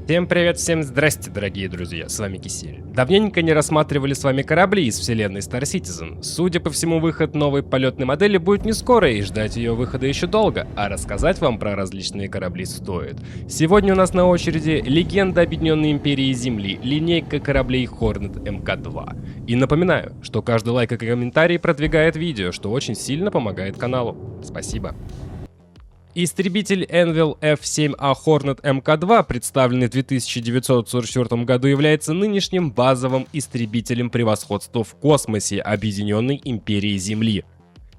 Всем привет, всем здрасте, дорогие друзья, с вами Кисель. Давненько не рассматривали с вами корабли из вселенной Star Citizen. Судя по всему, выход новой полетной модели будет не скоро, и ждать ее выхода еще долго, а рассказать вам про различные корабли стоит. Сегодня у нас на очереди легенда Объединенной Империи Земли, линейка кораблей Hornet Mk2. И напоминаю, что каждый лайк и комментарий продвигает видео, что очень сильно помогает каналу. Спасибо. Истребитель Anvil F-7A Hornet Mk2, представленный в 1944 году, является нынешним базовым истребителем превосходства в космосе Объединенной Империи Земли.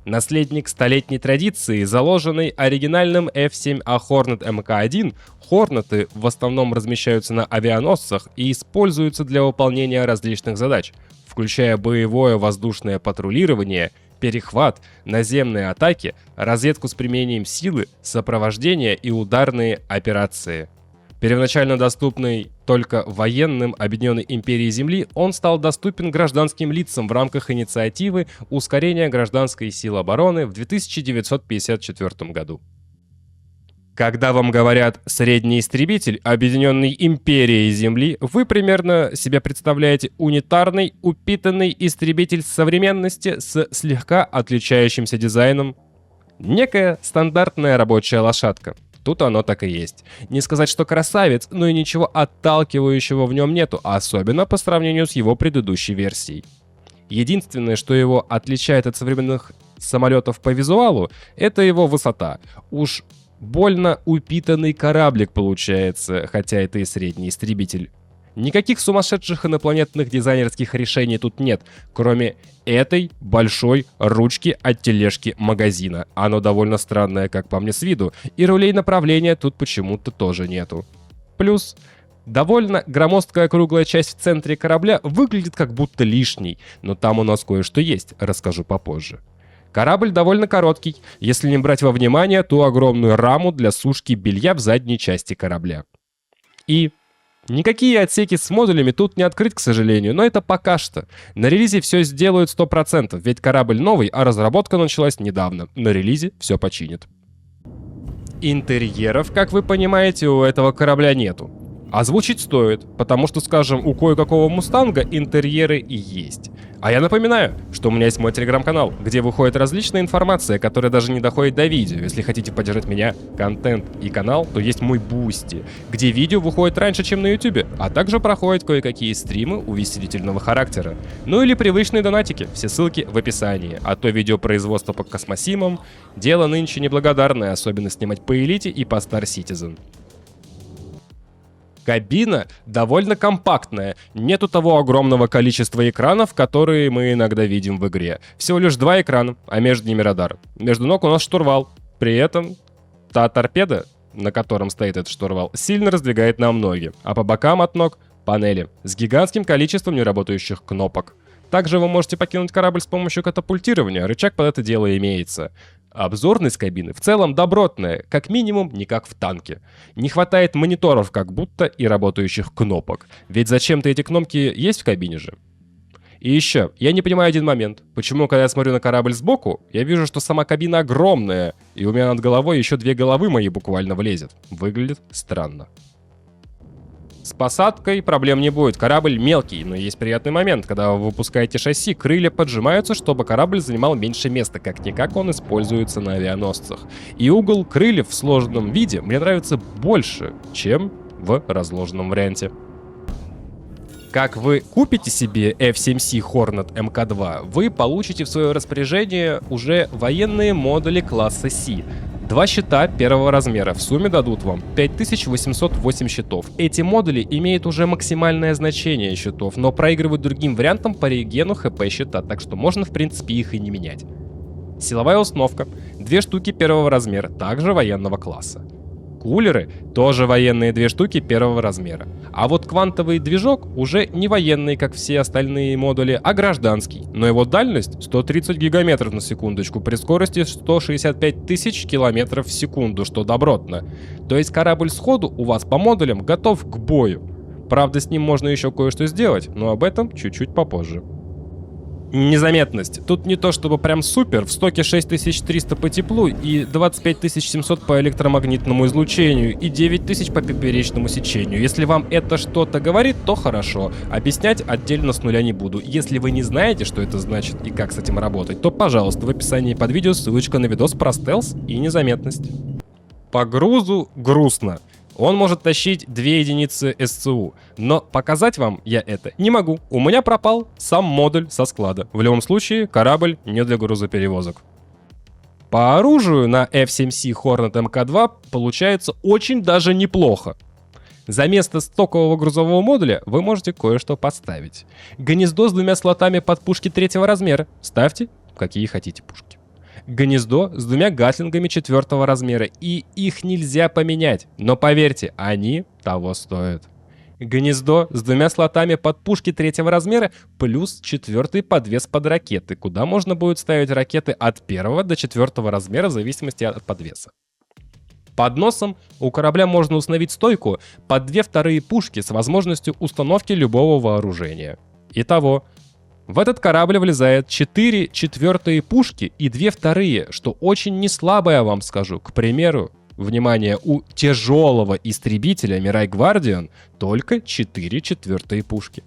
Наследник столетней традиции, заложенной оригинальным F-7A Hornet Mk1, Хорнеты в основном размещаются на авианосцах и используются для выполнения различных задач, включая боевое воздушное патрулирование, перехват, наземные атаки, разведку с применением силы, сопровождение и ударные операции. Первоначально доступный только военным Объединенной Империи Земли, он стал доступен гражданским лицам в рамках инициативы ускорения гражданской силы обороны в 1954 году. Когда вам говорят «средний истребитель Объединенной Империи Земли», вы примерно себе представляете унитарный, упитанный истребитель современности с слегка отличающимся дизайном. Некая стандартная рабочая лошадка. Тут оно так и есть. Не сказать, что красавец, но и ничего отталкивающего в нем нету, особенно по сравнению с его предыдущей версией. Единственное, что его отличает от современных самолетов по визуалу, это его высота. Уж больно упитанный кораблик получается, хотя это и средний истребитель. Никаких сумасшедших инопланетных дизайнерских решений тут нет, кроме этой большой ручки от тележки магазина. Оно довольно странное, как по мне, с виду, и рулей направления тут почему-то тоже нету. Плюс довольно громоздкая круглая часть в центре корабля выглядит как будто лишней, но там у нас кое-что есть, расскажу попозже. Корабль довольно короткий, если не брать во внимание ту огромную раму для сушки белья в задней части корабля. И никакие отсеки с модулями тут не открыть, к сожалению, но это пока что. На релизе все сделают 100%, ведь корабль новый, а разработка началась недавно. На релизе все починят. Интерьеров, как вы понимаете, у этого корабля нету. Озвучить стоит, потому что, скажем, у кое-какого Мустанга интерьеры и есть. А я напоминаю, что у меня есть мой телеграм-канал, где выходит различная информация, которая даже не доходит до видео. Если хотите поддержать меня, контент и канал, то есть мой Бусти, где видео выходит раньше, чем на ютубе, а также проходят кое-какие стримы увеселительного характера. Ну или привычные донатики, все ссылки в описании. А то видеопроизводство по космосимам — дело нынче неблагодарное, особенно снимать по элите и по Star Citizen. Кабина довольно компактная, нету того огромного количества экранов, которые мы иногда видим в игре. Всего лишь 2 экрана, а между ними радар. Между ног у нас штурвал. При этом та торпеда, на котором стоит этот штурвал, сильно раздвигает нам ноги, а по бокам от ног панели с гигантским количеством неработающих кнопок. Также вы можете покинуть корабль с помощью катапультирования, рычаг под это дело имеется. Обзорность кабины в целом добротная, как минимум не как в танке. Не хватает мониторов как будто и работающих кнопок, ведь зачем-то эти кнопки есть в кабине же. И еще, я не понимаю один момент, почему, когда я смотрю на корабль сбоку, я вижу, что сама кабина огромная, и у меня над головой еще 2 головы мои буквально влезет. Выглядит странно. С посадкой проблем не будет, корабль мелкий, но есть приятный момент. Когда вы выпускаете шасси, крылья поджимаются, чтобы корабль занимал меньше места, как-никак он используется на авианосцах. И угол крыльев в сложенном виде мне нравится больше, чем в разложенном варианте. Как вы купите себе F-7C Hornet Mk2, вы получите в свое распоряжение уже военные модули класса C. 2 щита первого размера в сумме дадут вам 5808 щитов. Эти модули имеют уже максимальное значение щитов, но проигрывают другим вариантам по регену ХП щита, так что можно в принципе их и не менять. Силовая установка 2 штуки первого размера, также военного класса. Кулеры тоже военные 2 штуки первого размера. А вот квантовый движок уже не военный, как все остальные модули, а гражданский. Но его дальность 130 гигаметров на секундочку при скорости 165 тысяч километров в секунду, что добротно. То есть корабль сходу у вас по модулям готов к бою. Правда, с ним можно еще кое-что сделать, но об этом чуть-чуть попозже. Незаметность. Тут не то чтобы прям супер, в стоке 6300 по теплу и 25700 по электромагнитному излучению и 9000 по поперечному сечению. Если вам это что-то говорит, то хорошо. Объяснять отдельно с нуля не буду. Если вы не знаете, что это значит и как с этим работать, то, пожалуйста, в описании под видео ссылочка на видос про стелс и незаметность. По грузу грустно. Он может тащить 2 единицы СЦУ, но показать вам я это не могу. У меня пропал сам модуль со склада. В любом случае, корабль не для грузоперевозок. По оружию на F7C Hornet Mk2 получается очень даже неплохо. За место стокового грузового модуля вы можете кое-что поставить. Гнездо с 2 слотами под пушки 3-го размера. Ставьте, какие хотите пушки. Гнездо с 2 гатлингами 4-го размера, и их нельзя поменять, но поверьте, они того стоят. Гнездо с 2 слотами под пушки 3-го размера, плюс 4-й подвес под ракеты, куда можно будет ставить ракеты от 1-го до 4-го размера в зависимости от подвеса. Под носом у корабля можно установить стойку под 2 вторые пушки с возможностью установки любого вооружения. Итого, в этот корабль влезает 4 четвертые пушки и 2 вторые, что очень не слабо, я вам скажу. К примеру, внимание, у тяжелого истребителя Mirai Guardian только 4 четвертые пушки.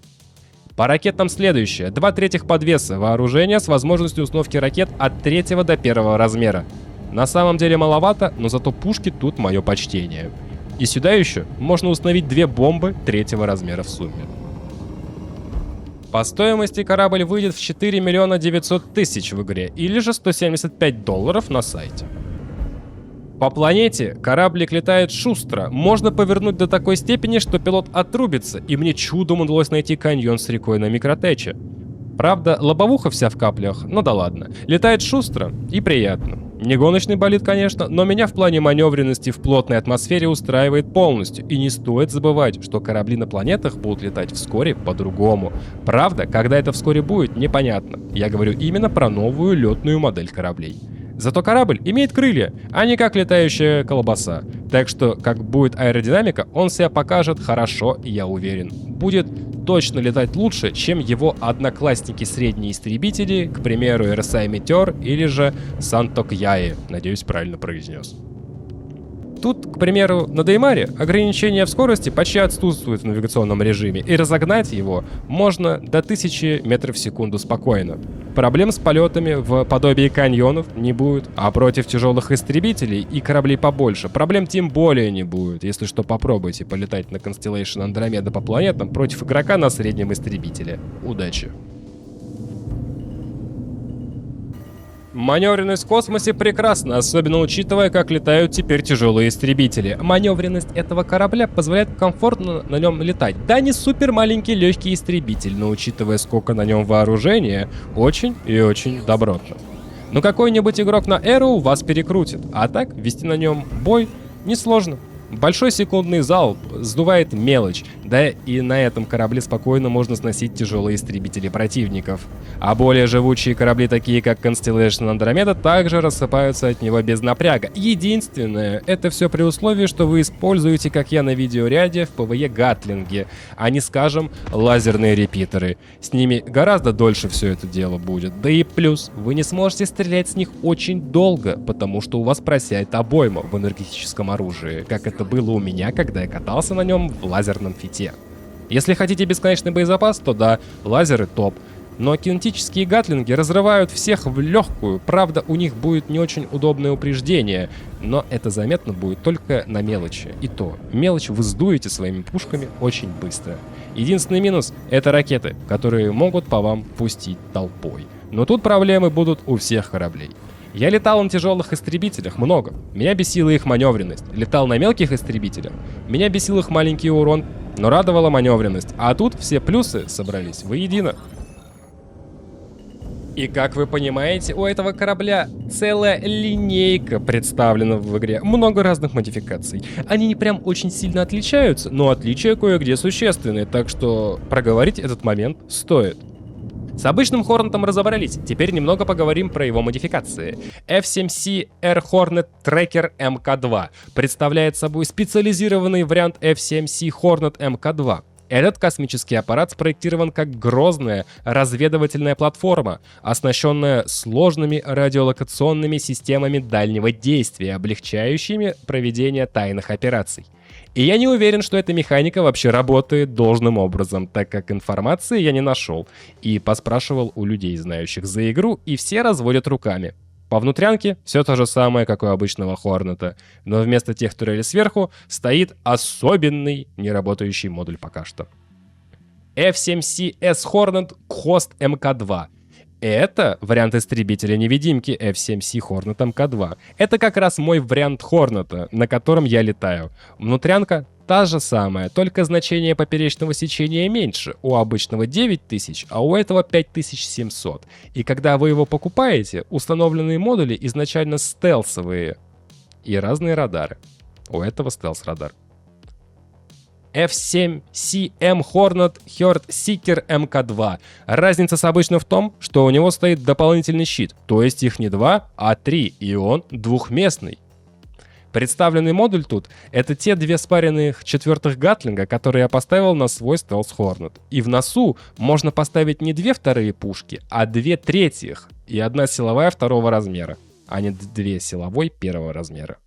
По ракетам следующее. 2/3 подвеса вооружения с возможностью установки ракет от 3 до 1 размера. На самом деле маловато, но зато пушки тут мое почтение. И сюда еще можно установить 2 бомбы 3 размера в сумме. По стоимости корабль выйдет в 4 900 000 в игре, или же $175 на сайте. По планете кораблик летает шустро, можно повернуть до такой степени, что пилот отрубится, и мне чудом удалось найти каньон с рекой на микротече. Правда, лобовуха вся в каплях, но да ладно. Летает шустро и приятно. Не гоночный болид, конечно, но меня в плане маневренности в плотной атмосфере устраивает полностью. И не стоит забывать, что корабли на планетах будут летать вскоре по-другому. Правда, когда это вскоре будет, непонятно. Я говорю именно про новую летную модель кораблей. Зато корабль имеет крылья, а не как летающая колбаса. Так что, как будет аэродинамика, он себя покажет хорошо, и я уверен. Будет точно летать лучше, чем его одноклассники средние истребители, к примеру, RSI Meteor или же Santok Yae. Надеюсь, правильно произнес. Тут, к примеру, на Деймаре ограничение в скорости почти отсутствует в навигационном режиме, и разогнать его можно до 1000 метров в секунду спокойно. Проблем с полетами в подобии каньонов не будет, а против тяжелых истребителей и кораблей побольше проблем тем более не будет. Если что, попробуйте полетать на Constellation Andromeda по планетам против игрока на среднем истребителе. Удачи! Маневренность в космосе прекрасна, особенно учитывая, как летают теперь тяжелые истребители. Маневренность этого корабля позволяет комфортно на нем летать. Да, не супер маленький легкий истребитель, но учитывая, сколько на нем вооружения, очень и очень добротно. Но какой-нибудь игрок на Arrow вас перекрутит, а так вести на нем бой несложно. Большой секундный залп сдувает мелочь, да и на этом корабле спокойно можно сносить тяжелые истребители противников. А более живучие корабли, такие как Constellation Andromeda, также рассыпаются от него без напряга. Единственное, это все при условии, что вы используете, как я на видеоряде, в ПВЕ гатлинги, а не, скажем, лазерные репитеры. С ними гораздо дольше все это дело будет. Да и плюс, вы не сможете стрелять с них очень долго, потому что у вас просяет обойма в энергетическом оружии, как это было у меня, когда я катался на нем в лазерном фите. Если хотите бесконечный боезапас, то да, лазеры топ. Но кинетические гатлинги разрывают всех в легкую, правда у них будет не очень удобное упреждение, но это заметно будет только на мелочи. И то, мелочь вы сдуете своими пушками очень быстро. Единственный минус — это ракеты, которые могут по вам пустить толпой. Но тут проблемы будут у всех кораблей. Я летал на тяжелых истребителях много. Меня бесила их маневренность. Летал на мелких истребителях. Меня бесил их маленький урон, но радовала маневренность. А тут все плюсы собрались воедино. И как вы понимаете, у этого корабля целая линейка представлена в игре. Много разных модификаций. Они не прям очень сильно отличаются, но отличия кое-где существенные, так что проговорить этот момент стоит. С обычным Хорнетом разобрались, теперь немного поговорим про его модификации. F7C Air Hornet Tracker Mk2 представляет собой специализированный вариант F7C Hornet Mk2. Этот космический аппарат спроектирован как грозная разведывательная платформа, оснащенная сложными радиолокационными системами дальнего действия, облегчающими проведение тайных операций. И я не уверен, что эта механика вообще работает должным образом, так как информации я не нашел и поспрашивал у людей, знающих за игру, и все разводят руками. По внутрянке все то же самое, как у обычного Хорнета, но вместо тех турелей сверху стоит особенный неработающий модуль пока что. F7CS Hornet Host MK2. Это вариант истребителя-невидимки F7C Hornet MK2. Это как раз мой вариант Хорнета, на котором я летаю. Внутрянка та же самая, только значение поперечного сечения меньше. У обычного 9000, а у этого 5700. И когда вы его покупаете, установленные модули изначально стелсовые и разные радары. У этого стелс-радар. F7CM Hornet Heart Seeker MK2. Разница с обычным в том, что у него стоит дополнительный щит, то есть их не 2, а 3, и он двухместный. Представленный модуль тут — это те две спаренных четвертых гатлинга, которые я поставил на свой стелс Hornet. И в носу можно поставить не 2 вторые пушки, а 2 третьих и 1 силовая 2 размера, а не 2 силовой 1 размера.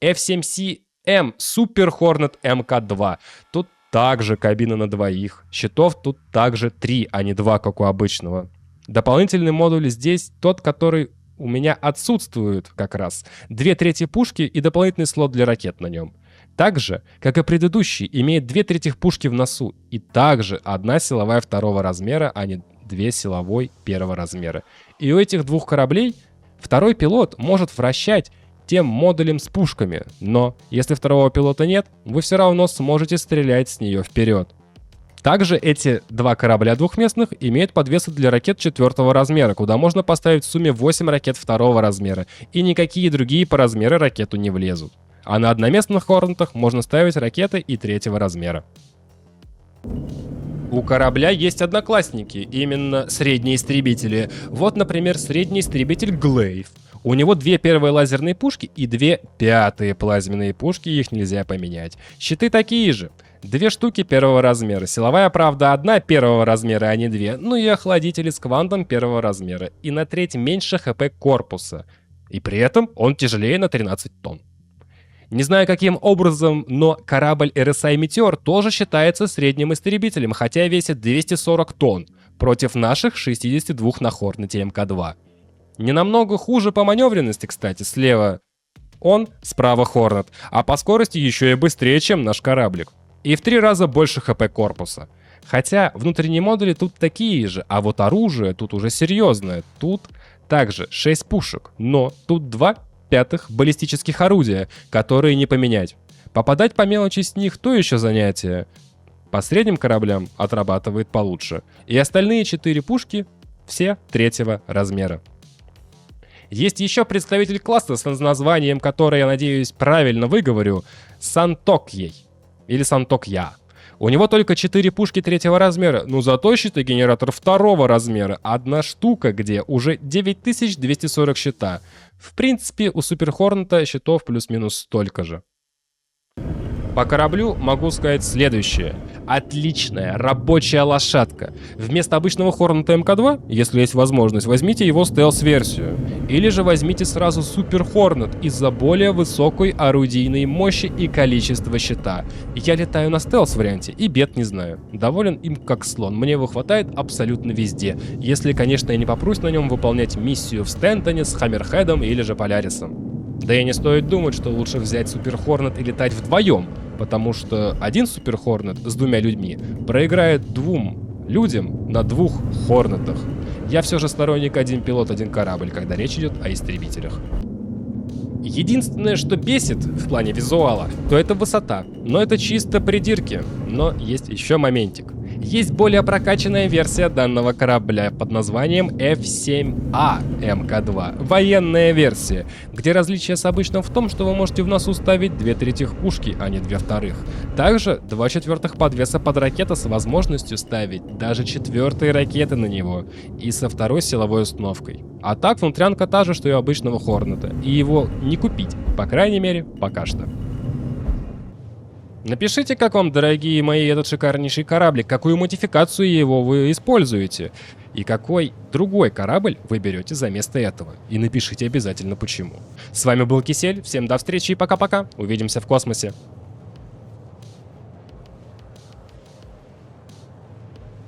F7C Super Hornet MK2. Тут также кабина на двоих. Щитов тут также 3, а не 2, как у обычного. Дополнительный модуль здесь тот, который у меня отсутствует как раз. 2 трети пушки и дополнительный слот для ракет на нем. Так же, как и предыдущий, имеет 2 трети пушки в носу. И также 1 силовая 2 размера, а не 2 силовой 1 размера. И у этих двух кораблей второй пилот может вращать тем модулем с пушками, но если второго пилота нет, вы все равно сможете стрелять с нее вперед. Также эти два корабля двухместных имеют подвесы для ракет 4 размера, куда можно поставить в сумме 8 ракет 2 размера, и никакие другие по размеру ракету не влезут. А на одноместных Хорнетах можно ставить ракеты и 3 размера. У корабля есть одноклассники, именно средние истребители. Вот, например, средний истребитель Глейв. У него 2 первые лазерные пушки и 2 пятые плазменные пушки, их нельзя поменять. Щиты такие же. 2 штуки 1 размера. Силовая, правда, 1 1 размера, а не 2. Ну и охладители с квантом 1 размера. И на треть меньше хп корпуса. И при этом он тяжелее на 13 тонн. Не знаю каким образом, но корабль RSI Meteor тоже считается средним истребителем, хотя весит 240 тонн, против наших 62 на Хорнете МК-2. Не намного хуже по маневренности, кстати, слева он, справа Хорнет, а по скорости еще и быстрее, чем наш кораблик. И в 3 раза больше хп корпуса. Хотя внутренние модули тут такие же, а вот оружие тут уже серьезное. Тут также 6 пушек, но тут 2 пятых баллистических орудия, которые не поменять. Попадать по мелочи с них то еще занятие. По средним кораблям отрабатывает получше. И остальные 4 пушки все 3 размера. Есть еще представитель класса с названием, которое, я надеюсь, правильно выговорю, Сантокьей. Или Сантокья. У него только 4 пушки 3 размера, но зато щитогенератор 2 размера. 1 штука, где уже 9240 щита. В принципе, у Супер Хорнета щитов плюс-минус столько же. По кораблю могу сказать следующее. Отличная рабочая лошадка. Вместо обычного Хорнета МК-2, если есть возможность, возьмите его стелс-версию. Или же возьмите сразу Супер Хорнет из-за более высокой орудийной мощи и количества щита. Я летаю на стелс-варианте и бед не знаю. Доволен им как слон, мне его хватает абсолютно везде. Если, конечно, я не попрусь на нем выполнять миссию в Стентоне с Хаммерхедом или же Полярисом. Да и не стоит думать, что лучше взять Супер Хорнет и летать вдвоем, потому что один Супер Хорнет с 2 людьми проиграет 2 людям на 2 Хорнетах. Я все же сторонник 1 пилот, 1 корабль, когда речь идет о истребителях. Единственное, что бесит в плане визуала, то это высота. Но это чисто придирки. Но есть еще моментик. Есть более прокачанная версия данного корабля под названием F7A МК-2. Военная версия, где различие с обычным в том, что вы можете в носу ставить 2 третьих пушки, а не 2 вторых. Также 2 четвертых подвеса под ракета с возможностью ставить даже 4 ракеты на него и со 2 силовой установкой. А так внутрянка та же, что и у обычного Хорнета, и его не купить, по крайней мере, пока что. Напишите, как вам, дорогие мои, этот шикарнейший кораблик, какую модификацию его вы используете, и какой другой корабль вы берете за место этого. И напишите обязательно почему. С вами был Кисель, всем до встречи и пока-пока, увидимся в космосе.